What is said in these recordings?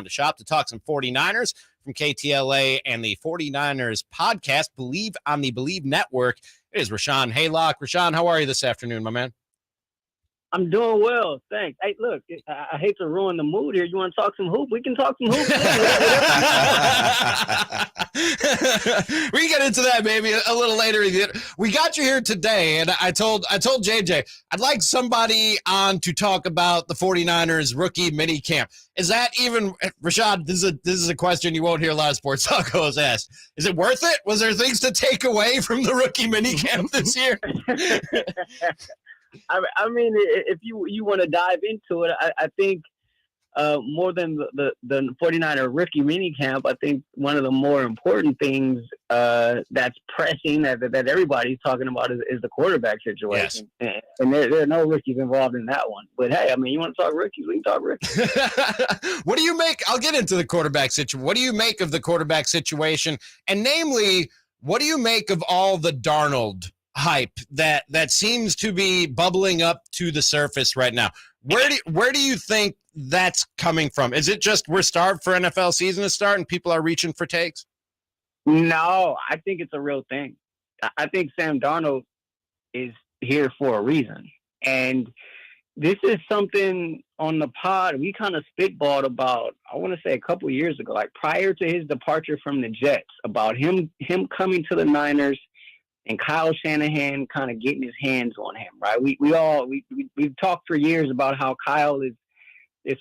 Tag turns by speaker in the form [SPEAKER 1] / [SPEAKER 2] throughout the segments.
[SPEAKER 1] the shop to talk some 49ers from KTLA and the 49ers podcast, Believe on the Believe Network. It is Rahshaun Haylock. Rahshaun, how are you this afternoon, my man?
[SPEAKER 2] I'm doing well, thanks. Hey, look, I hate to ruin the mood here. You want to talk some hoop? We can talk some hoop.
[SPEAKER 1] We can get into that maybe a little later. We got you here today, and I told JJ I'd like somebody on to talk about the 49ers rookie minicamp. Is that even, Rashad, this is a question you won't hear a lot of sports talkers ask. Is it worth it? Was there things to take away from the rookie minicamp this year?
[SPEAKER 2] I mean, if you want to dive into it, I think more than the 49er rookie minicamp, I think one of the more important things that's pressing that everybody's talking about is the quarterback situation. Yes. And there are no rookies involved in that one. But, hey, I mean, you want to talk rookies? We can talk rookies.
[SPEAKER 1] What do you make? I'll get into the quarterback situation. What do you make of the quarterback situation? And namely, what do you make of all the Darnold hype that seems to be bubbling up to the surface right now? Where do you think that's coming from? Is it just we're starved for NFL season to start and people are reaching for takes?
[SPEAKER 2] No, I think it's a real thing. I think Sam Darnold is here for a reason. And this is something on the pod we kind of spitballed about, I want to say a couple of years ago, like prior to his departure from the Jets, about him coming to the Niners and Kyle Shanahan kind of getting his hands on him, right? We've talked for years about how Kyle is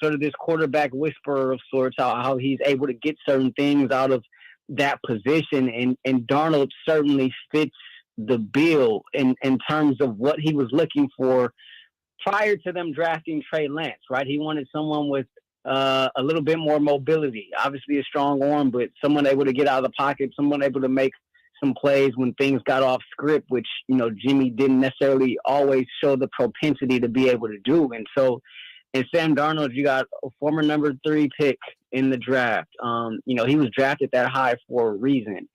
[SPEAKER 2] sort of this quarterback whisperer of sorts, how he's able to get certain things out of that position. And Darnold certainly fits the bill in terms of what he was looking for prior to them drafting Trey Lance, right? He wanted someone with a little bit more mobility, obviously a strong arm, but someone able to get out of the pocket, someone able to make some plays when things got off script, which, Jimmy didn't necessarily always show the propensity to be able to do. And so in Sam Darnold, you got a former number 3 pick in the draft. He was drafted that high for a reason.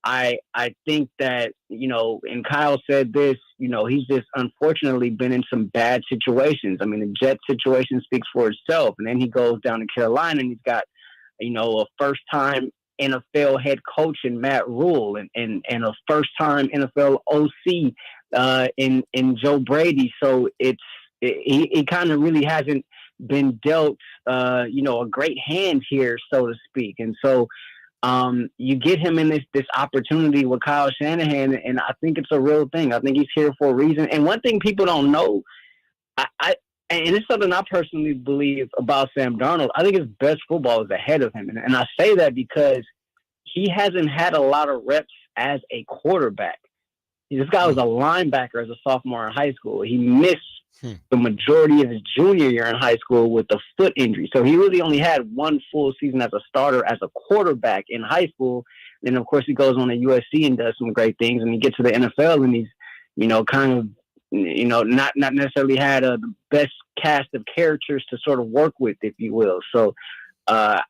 [SPEAKER 2] I think that, and Kyle said this, he's just unfortunately been in some bad situations. I mean, the Jet situation speaks for itself. And then he goes down to Carolina and he's got, a first-time NFL head coach in Matt Rule and a first-time NFL OC in Joe Brady. So he kind of really hasn't been dealt, a great hand here, so to speak. And so you get him in this opportunity with Kyle Shanahan, and I think it's a real thing. I think he's here for a reason. And one thing people don't know, and it's something I personally believe about Sam Darnold, I think his best football is ahead of him. And I say that because he hasn't had a lot of reps as a quarterback. This guy was a linebacker as a sophomore in high school. He missed the majority of his junior year in high school with a foot injury. So he really only had one full season as a starter as a quarterback in high school. Then, of course, he goes on to USC and does some great things. And he gets to the NFL and he's, kind of, not necessarily had the best cast of characters to sort of work with, if you will. So I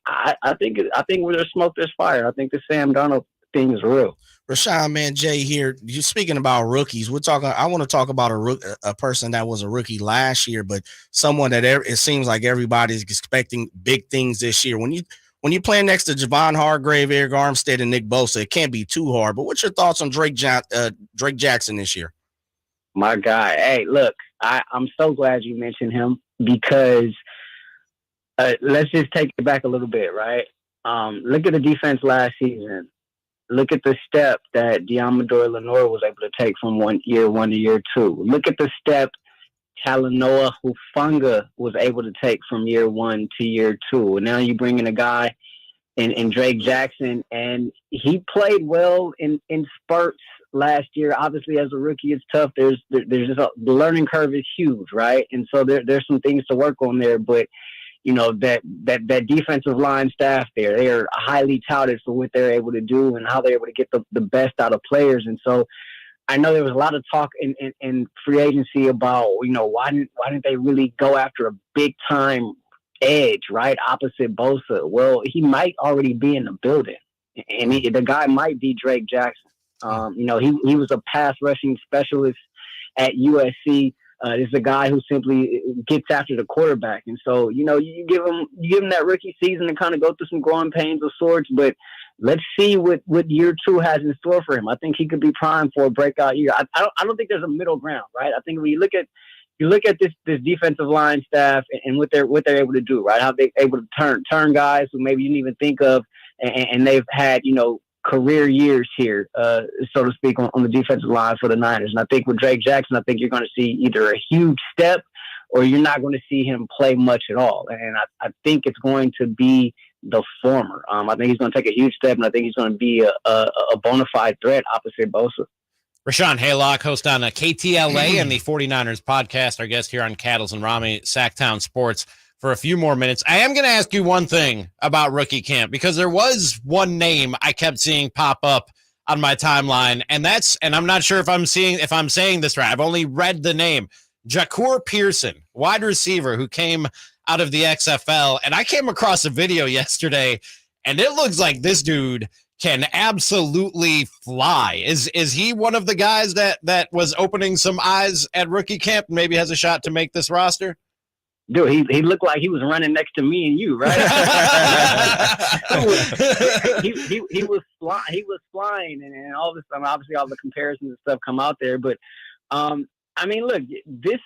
[SPEAKER 2] think where there's smoke, there's fire. I think the Sam Darnold thing is real.
[SPEAKER 3] Rahshaun, man, Jay here. You're speaking about rookies. I want to talk about a person that was a rookie last year, but someone that it seems like everybody's expecting big things this year. When you're playing next to Javon Hargrave, Eric Armstead, and Nick Bosa, it can't be too hard. But what's your thoughts on Drake Jackson this year?
[SPEAKER 2] My guy. Hey, look, I'm so glad you mentioned him because let's just take it back a little bit, right? Look at the defense last season. Look at the step that Deommodore Lenoir was able to take from year one to year 2. Look at the step Talanoa Hufanga was able to take from year 1 to year 2. And now you bring in a guy in Drake Jackson, and he played well in spurts last year. Obviously, as a rookie, it's tough. There's just the learning curve is huge, right? And so there's some things to work on there, but that defensive line staff there, they are highly touted for what they're able to do and how they're able to get the best out of players. And so I know there was a lot of talk in free agency about, why didn't they really go after a big time edge, right? Opposite Bosa. Well, he might already be in the building, and the guy might be Drake Jackson. He was a pass rushing specialist at USC. This is a guy who simply gets after the quarterback. And so, you give him that rookie season to kind of go through some growing pains of sorts, but let's see what year 2 has in store for him. I think he could be primed for a breakout year. I don't think there's a middle ground, right? I think when you look at this defensive line staff and what they're able to do, right? How they're able to turn guys who maybe you didn't even think of, and they've had, career years here, so to speak, on the defensive line for the Niners. And I think with Drake Jackson, I think you're going to see either a huge step or you're not going to see him play much at all. And I think it's going to be the former. I think he's going to take a huge step, and I think he's going to be a bona fide threat opposite Bosa.
[SPEAKER 1] Rahshaun Haylock, host on KTLA and the 49ers podcast, our guest here on Cattles and Ramie, Sactown Sports, for a few more minutes. I am going to ask you one thing about rookie camp, because there was one name I kept seeing pop up on my timeline, and I'm not sure if I'm saying this right. I've only read the name. Jacour Pearson, wide receiver who came out of the XFL, and I came across a video yesterday, and it looks like this dude can absolutely fly. Is he one of the guys that was opening some eyes at rookie camp and maybe has a shot to make this roster?
[SPEAKER 2] Dude, he looked like he was running next to me and you, right? he was flying, and all this. Obviously, all the comparisons and stuff come out there. But look, this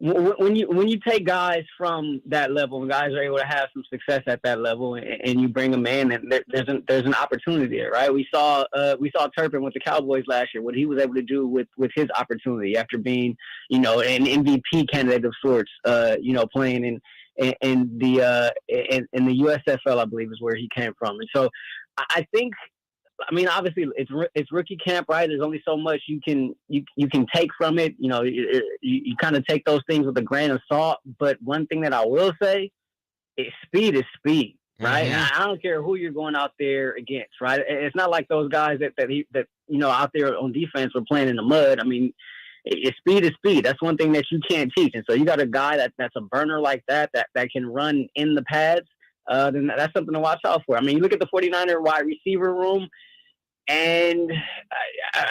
[SPEAKER 2] when you take guys from that level, and guys are able to have some success at that level, and you bring them in, and there's an opportunity there, right? We saw Turpin with the Cowboys last year, what he was able to do with his opportunity after being, an MVP candidate of sorts, playing in the USFL, I believe, is where he came from. And so I think, obviously it's rookie camp, right? There's only so much you can take from it. You kind of take those things with a grain of salt. But one thing that I will say is speed, right? Mm-hmm. I don't care who you're going out there against, right? It's not like those guys that out there on defense were playing in the mud. Speed is speed. That's one thing that you can't teach. And so you got a guy that's a burner like that can run in the pads. Then that's something to watch out for. You look at the 49er wide receiver room, and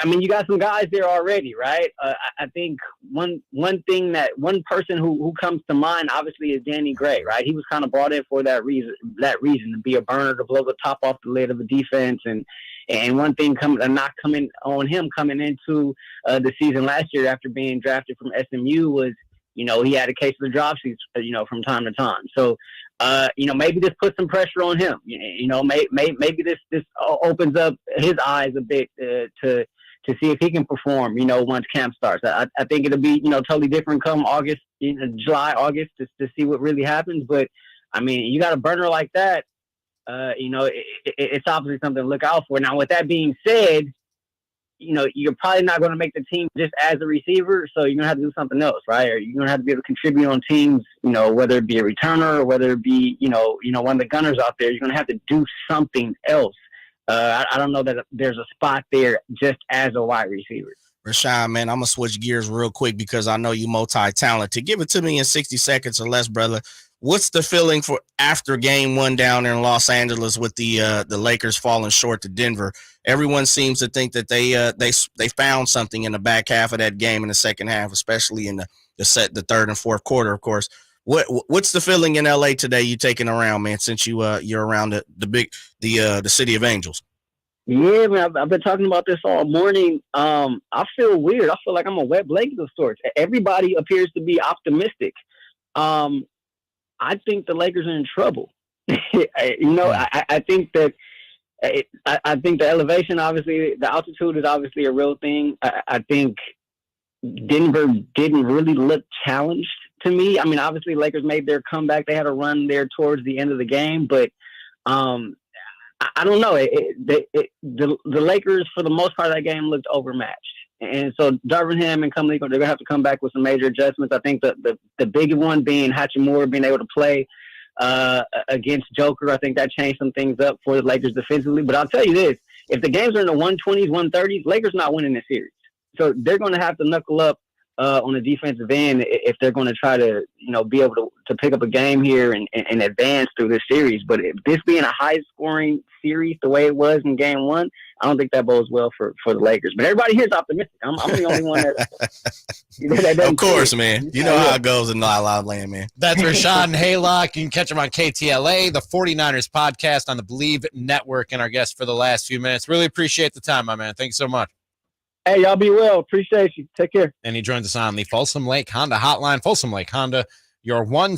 [SPEAKER 2] you got some guys there already, right? I think one person who comes to mind, obviously, is Danny Gray, right? He was kind of brought in for that reason, to be a burner, to blow the top off the lid of the defense. And one thing not coming on him coming into the season last year after being drafted from SMU was, he had a case of the dropsies, from time to time. So, maybe this puts some pressure on him. Maybe this opens up his eyes a bit to see if he can perform, once camp starts. I think it'll be, totally different come August, July, August, to see what really happens. But, you got a burner like that, it's obviously something to look out for. Now, with that being said, you're probably not going to make the team just as a receiver, so you're going to have to do something else, right? Or you're going to have to be able to contribute on teams, whether it be a returner or whether it be, one of the gunners out there. You're going to have to do something else. I don't know that there's a spot there just as a wide receiver.
[SPEAKER 3] Rahshaun, man, I'm going to switch gears real quick because I know you multi-talented. Give it to me in 60 seconds or less, brother. What's the feeling for after game 1 down there in Los Angeles with the Lakers falling short to Denver? Everyone seems to think that they found something in the back half of that game in the second half, especially in the third and fourth quarter, of course. What's the feeling in LA today you taking around, man, since you're around the City of Angels?
[SPEAKER 2] Yeah, man, I've been talking about this all morning. I feel weird. I feel like I'm a wet blanket of sorts. Everybody appears to be optimistic. I think the Lakers are in trouble. I think that I think the elevation, obviously, the altitude is obviously a real thing. I think Denver didn't really look challenged to me. Obviously, Lakers made their comeback. They had a run there towards the end of the game, but I don't know. The Lakers, for the most part of that game, looked overmatched. And so Darvin Ham and company, they're going to have to come back with some major adjustments. I think the big one being Hachimura being able to play against Joker. I think that changed some things up for the Lakers defensively. But I'll tell you this, if the games are in the 120s, 130s, Lakers not winning the series. So they're going to have to knuckle up on the defensive end if they're going to try to, be able to pick up a game here and advance through this series. But if this being a high-scoring series the way it was in Game 1, I don't think that bodes well for the Lakers. But everybody here is optimistic. I'm the only one that
[SPEAKER 3] of course, man. You know how it goes in La La Land, man.
[SPEAKER 1] That's Rahshaun Haylock. You can catch him on KTLA, the 49ers podcast on the Believe Network, and our guest for the last few minutes. Really appreciate the time, my man. Thanks so much.
[SPEAKER 2] Hey, y'all be well. Appreciate you. Take care.
[SPEAKER 1] And he joins us on the Folsom Lake Honda Hotline. Folsom Lake Honda, your one